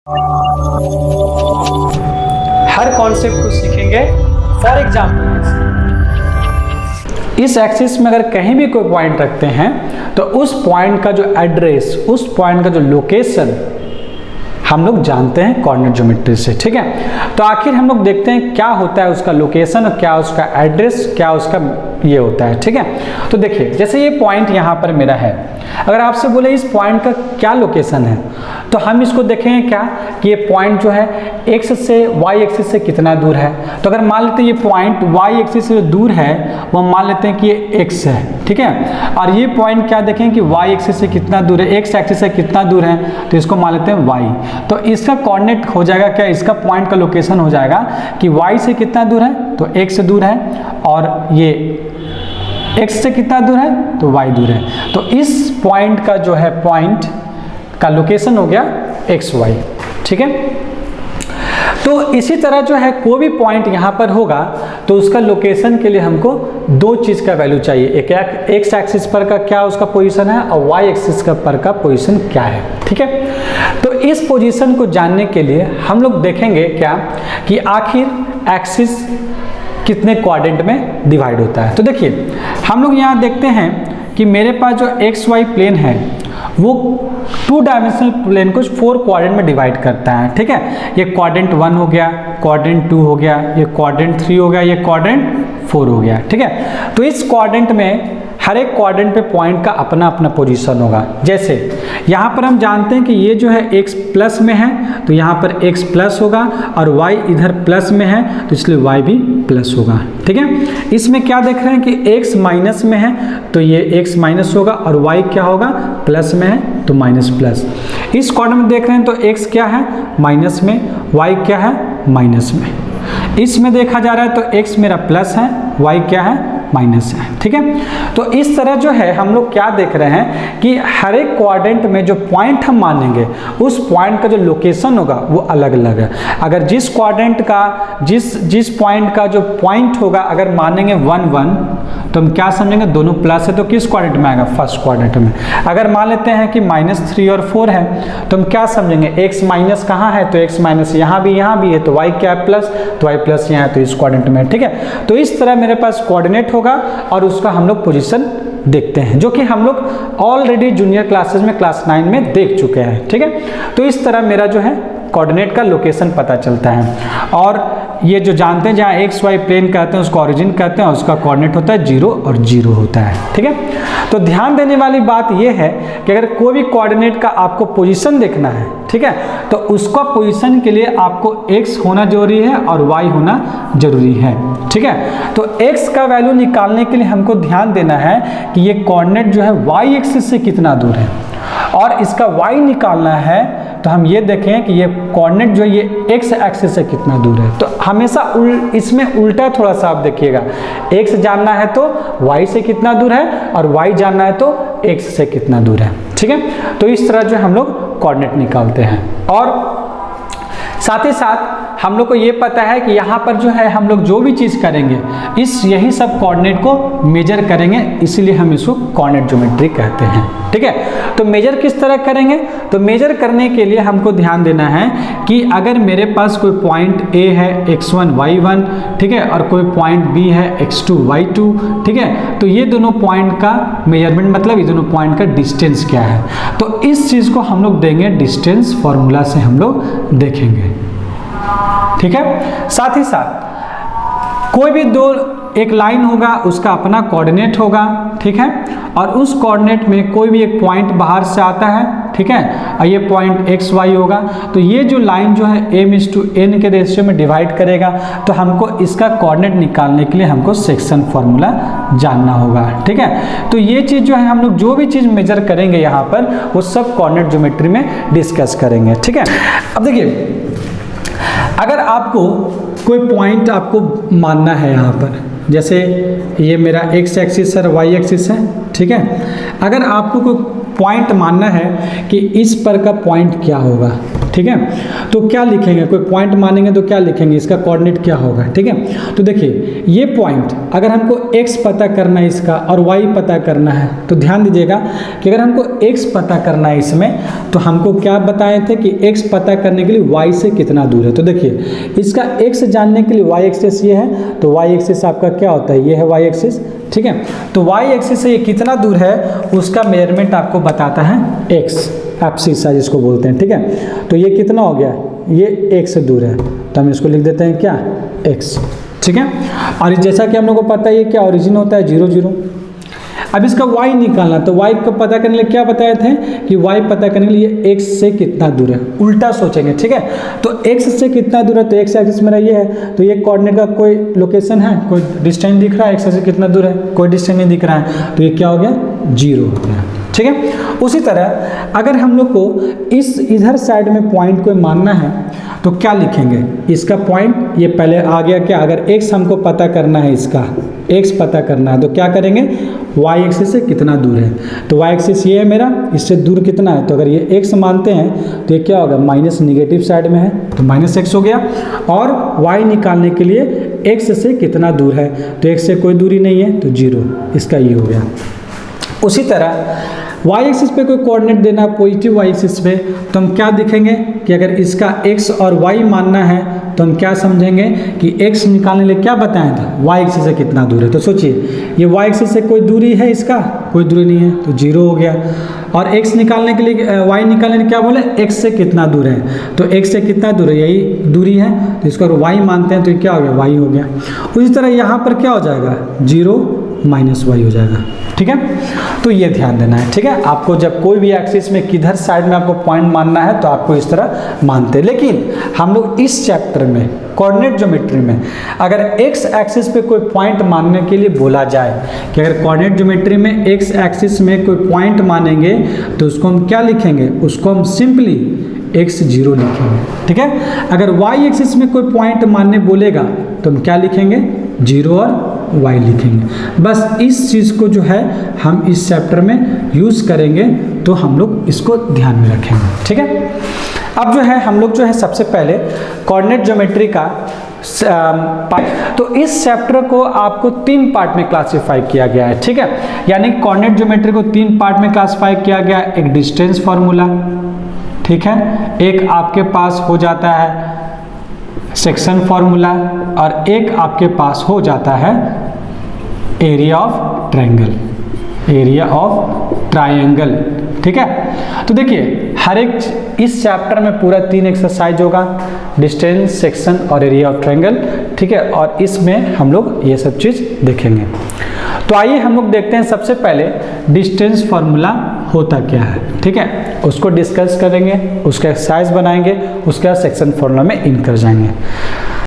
हर concept को सीखेंगे। For example, इस एक्सिस में अगर कहीं भी कोई पॉइंट रखते हैं तो उस पॉइंट का जो एड्रेस, उस पॉइंट का जो लोकेशन हम लोग जानते हैं कोऑर्डिनेट ज्योमेट्री से। ठीक है, तो आखिर हम लोग देखते हैं क्या होता है उसका लोकेशन और क्या उसका एड्रेस, क्या उसका ये होता है। ठीक है, तो देखिए जैसे ये पॉइंट यहाँ पर मेरा है, अगर आपसे बोले इस पॉइंट का क्या लोकेशन है तो हम इसको देखेंगे क्या कि ये पॉइंट जो है एक्स से वाई एक्सिस से कितना दूर है। तो अगर मान लेते हैं ये पॉइंट वाई एक्सिस से दूर है, वो मान लेते हैं कि ये एक्स है। ठीक है, और ये पॉइंट क्या देखें कि वाई एक्सिस से कितना दूर है, एक्स एक्सिस से कितना दूर है, तो इसको मान लेते हैं वाई। तो इसका कोऑर्डिनेट हो जाएगा क्या, इसका पॉइंट का लोकेशन हो जाएगा कि वाई से कितना दूर है, तो एक्स से दूर है, और ये x से कितना दूर है, तो y दूर है। तो इस पॉइंट का जो है पॉइंट का लोकेशन हो गया xy। ठीक है, तो इसी तरह जो है कोई भी पॉइंट यहाँ पर होगा तो उसका लोकेशन के लिए हमको दो चीज़ का वैल्यू चाहिए, एक एक्स एक्सिस पर का क्या उसका पोजीशन है और वाई एक्सिस का पर का पोजीशन क्या है। ठीक है, तो इस पोजीशन को जानने के लिए हम लोग देखेंगे क्या कि आखिर एक्सिस कितने क्वाड्रेंट में डिवाइड होता है। तो देखिए हम लोग यहाँ देखते हैं कि मेरे पास जो एक्स वाई प्लेन है वो 2 डायमेंशनल प्लेन को 4 क्वाड्रेंट में डिवाइड करता है। ठीक है, ये क्वाड्रेंट 1 हो गया, क्वाड्रेंट 2 हो गया, ये क्वाड्रेंट 3 हो गया, ये क्वाड्रेंट 4 हो गया। ठीक है, तो इस क्वाड्रेंट में हर एक क्वाड्रेंट पे पॉइंट का अपना अपना पोजीशन होगा। जैसे यहाँ पर हम जानते हैं कि ये जो है x प्लस में है तो यहाँ पर x प्लस होगा, और y इधर प्लस में है तो इसलिए y भी प्लस होगा। ठीक है, इसमें क्या देख रहे हैं कि x माइनस में है तो ये x माइनस होगा, और y क्या होगा, प्लस में है तो माइनस प्लस। इस क्वाड्रेंट में देख रहे हैं तो x क्या है, माइनस में, y क्या है, माइनस में। इसमें देखा जा रहा है तो x मेरा प्लस है, y क्या है, माइनस है। ठीक है, तो इस तरह जो है हम लोग क्या देख रहे हैं कि हर एक क्वाड्रेंट में जो पॉइंट हम मानेंगे उस पॉइंट का जो लोकेशन होगा वो अलग अलग है। अगर जिस क्वाड्रेंट का जिस पॉइंट का जो पॉइंट होगा अगर मानेंगे 1 1 तो हम क्या समझेंगे, दोनों प्लस है तो किस क्वाड्रेंट में आएगा, फर्स्ट क्वाड्रेंट में। अगर मान लेते हैं कि -3 और 4 है तो हम क्या समझेंगे, x माइनस कहाँ है, तो x माइनस यहाँ भी है, तो y क्या है, प्लस, तो y प्लस यहाँ है तो इस क्वाड्रेंट में। ठीक है, तो इस तरह मेरे पास कोऑर्डिनेट होगा और उसका हम लोग पोजीशन देखते हैं, जो कि हम लोग ऑलरेडी जूनियर क्लासेस में क्लास 9 में देख चुके हैं। ठीक है, तो इस तरह मेरा जो है कोऑर्डिनेट का लोकेशन पता चलता है। और ये जो जानते हैं जहाँ एक्स वाई प्लेन कहते हैं उसको ओरिजिन कहते हैं, और उसका कोऑर्डिनेट होता है 0 और 0 होता है। ठीक है, तो ध्यान देने वाली बात ये है कि अगर कोई भी कोऑर्डिनेट का आपको पोजीशन देखना है, ठीक है, तो उसका पोजीशन के लिए आपको x होना जरूरी है और y होना जरूरी है। ठीक है, तो x का वैल्यू निकालने के लिए हमको ध्यान देना है कि ये कोऑर्डिनेट जो है y एक्सिस से कितना दूर है, और इसका y निकालना है तो हम ये देखें कि ये कोऑर्डिनेट जो है ये x एक्सिस से कितना दूर है। तो हमेशा इसमें उल्टा थोड़ा सा आप देखिएगा, x जानना है तो y से कितना दूर है और y जानना है तो x से कितना दूर है। ठीक है, तो इस तरह जो हम लोग कोऑर्डिनेट निकालते हैं। और साथ ही साथ हम लोग को ये पता है कि यहाँ पर जो है हम लोग जो भी चीज़ करेंगे यही सब कोऑर्डिनेट को मेजर करेंगे, इसीलिए हम इसको कोऑर्डिनेट ज्योमेट्री कहते हैं। ठीक है, तो मेजर किस तरह करेंगे, तो मेजर करने के लिए हमको ध्यान देना है कि अगर मेरे पास कोई पॉइंट A है x1 y1, ठीक है, और कोई पॉइंट B है x2 y2, ठीक है, तो ये दोनों पॉइंट का मेजरमेंट मतलब ये दोनों पॉइंट का डिस्टेंस क्या है, तो इस चीज़ को हम लोग देंगे डिस्टेंस फॉर्मूला से हम लोग देखेंगे। ठीक है, साथ ही साथ कोई भी एक लाइन होगा उसका अपना कोऑर्डिनेट होगा। ठीक है, और उस कोऑर्डिनेट में कोई भी एक पॉइंट बाहर से आता है, ठीक है, और ये पॉइंट एक्स वाई होगा, तो ये जो लाइन जो है m/n के रेशियो में डिवाइड करेगा, तो हमको इसका कोऑर्डिनेट निकालने के लिए हमको सेक्शन फार्मूला जानना होगा। ठीक है, तो ये चीज़ जो है हम लोग जो भी चीज़ मेजर करेंगे यहाँ पर वो सब कोऑर्डिनेट ज्योमेट्री में डिस्कस करेंगे। ठीक है, अब देखिए अगर आपको कोई पॉइंट आपको मानना है यहाँ पर, जैसे ये मेरा x एक्सिस है y एक्सिस है, ठीक है, अगर आपको कोई पॉइंट मानना है कि इस पर का पॉइंट क्या होगा, ठीक है। तो क्या लिखेंगे, कोई पॉइंट मानेंगे तो क्या लिखेंगे, इसका कोऑर्डिनेट क्या होगा, ठीक है। तो देखिए ये पॉइंट अगर हमको x पता करना है इसका और y पता करना है, तो ध्यान दीजिएगा कि अगर हमको x पता करना है इसमें, तो हमको क्या बताए थे कि x पता करने के लिए y से कितना दूर है। तो देखिए इसका x जानने के लिए y एक्सिस ये है, तो y एक्सिस आपका क्या होता है, ये है y एक्सिस, ठीक है। तो y एक्सिस से ये कितना दूर है उसका मेजरमेंट आपको बताता है x, एब्सिसा जिसको बोलते हैं, ठीक है। तो ये कितना हो गया, ये x से दूर है, तो हम इसको लिख देते हैं क्या, x, ठीक है। और जैसा कि हम लोग को पता है ये क्या ओरिजिन होता है 0 0। अब इसका y निकालना, तो y को पता करने के लिए क्या बताए थे कि y पता करने के लिए x से कितना दूर है, उल्टा सोचेंगे, ठीक है। तो x से कितना दूर है, तो x एक्सिस मेरा ये है, तो ये कोऑर्डिनेट का कोई लोकेशन है, कोई डिस्टेंस दिख रहा है, x से कितना दूर है, कोई डिस्टेंस नहीं दिख रहा है, तो ये क्या हो गया, 0 हो गया, ठीक है। उसी तरह अगर हम लोग को इस इधर साइड में पॉइंट को मानना है तो क्या लिखेंगे, इसका पॉइंट ये पहले आ गया क्या, अगर x हमको पता करना है, इसका x पता करना है तो क्या करेंगे, y एक्सिस से कितना दूर है, तो y एक्सिस ये है मेरा, इससे दूर कितना है, तो अगर ये x मानते हैं तो ये क्या होगा, माइनस निगेटिव साइड में है तो -x हो गया। और y निकालने के लिए x से कितना दूर है, तो x से कोई दूरी नहीं है तो 0, इसका ये हो गया। उसी तरह y एक्सिस पे कोई कोऑर्डिनेट देना पॉजिटिव y एक्सिस पे, तो हम क्या दिखेंगे कि अगर इसका x और y मानना है तो हम क्या समझेंगे कि x निकालने के लिए क्या बताया था, y एक्सिस से कितना दूर है। तो सोचिए ये y एक्सिस से कोई दूरी है, इसका कोई दूरी नहीं है तो 0 हो गया। और x निकालने के लिए y निकालने के क्या बोले, x से कितना दूर है, तो x से कितना दूर है, यही दूरी है, तो इसको अगर y मानते हैं तो क्या हो गया, y हो गया। उसी तरह यहाँ पर क्या हो जाएगा, 0 -y हो जाएगा, ठीक है। तो ये ध्यान देना है, ठीक है। आपको जब कोई भी एक्सिस में किधर साइड में आपको पॉइंट मानना है तो आपको इस तरह मानते हैं। लेकिन हम लोग इस चैप्टर में कोऑर्डिनेट ज्योमेट्री में अगर x एक्सिस पे कोई पॉइंट मानने के लिए बोला जाए कि अगर कोऑर्डिनेट ज्योमेट्री में x एक्सिस में कोई पॉइंट मानेंगे तो उसको हम क्या लिखेंगे, उसको हम सिंपली x0 लिखेंगे, ठीक है। अगर y एक्सिस में कोई पॉइंट मानने बोलेगा तो हम क्या लिखेंगे, 0 और y लिखेंगे। बस इस चीज़ को जो है हम इस चैप्टर में यूज़ करेंगे, तो हम लोग इसको ध्यान में रखेंगे, ठीक है। अब जो है हम लोग जो है सबसे पहले कोऑर्डिनेट ज्योमेट्री का तो इस चैप्टर को आपको 3 पार्ट में क्लासिफाई किया गया है, ठीक है। यानी कोऑर्डिनेट ज्योमेट्री को 3 पार्ट में क्लासिफाई किया गया है। एक डिस्टेंस फार्मूला, ठीक है, एक आपके पास हो जाता है सेक्शन फार्मूला, और एक आपके पास हो जाता है area of triangle, area of triangle, ठीक है। तो देखिए हर एक इस चैप्टर में पूरा 3 एक्सरसाइज होगा, डिस्टेंस, सेक्शन और एरिया ऑफ ट्रायंगल, ठीक है। और इसमें हम लोग ये सब चीज़ देखेंगे। तो आइए हम लोग देखते हैं सबसे पहले डिस्टेंस फार्मूला होता क्या है, ठीक है, उसको डिस्कस करेंगे, उसका एक्सरसाइज बनाएंगे, उसके बाद सेक्शन फार्मूला में इन कर जाएंगे।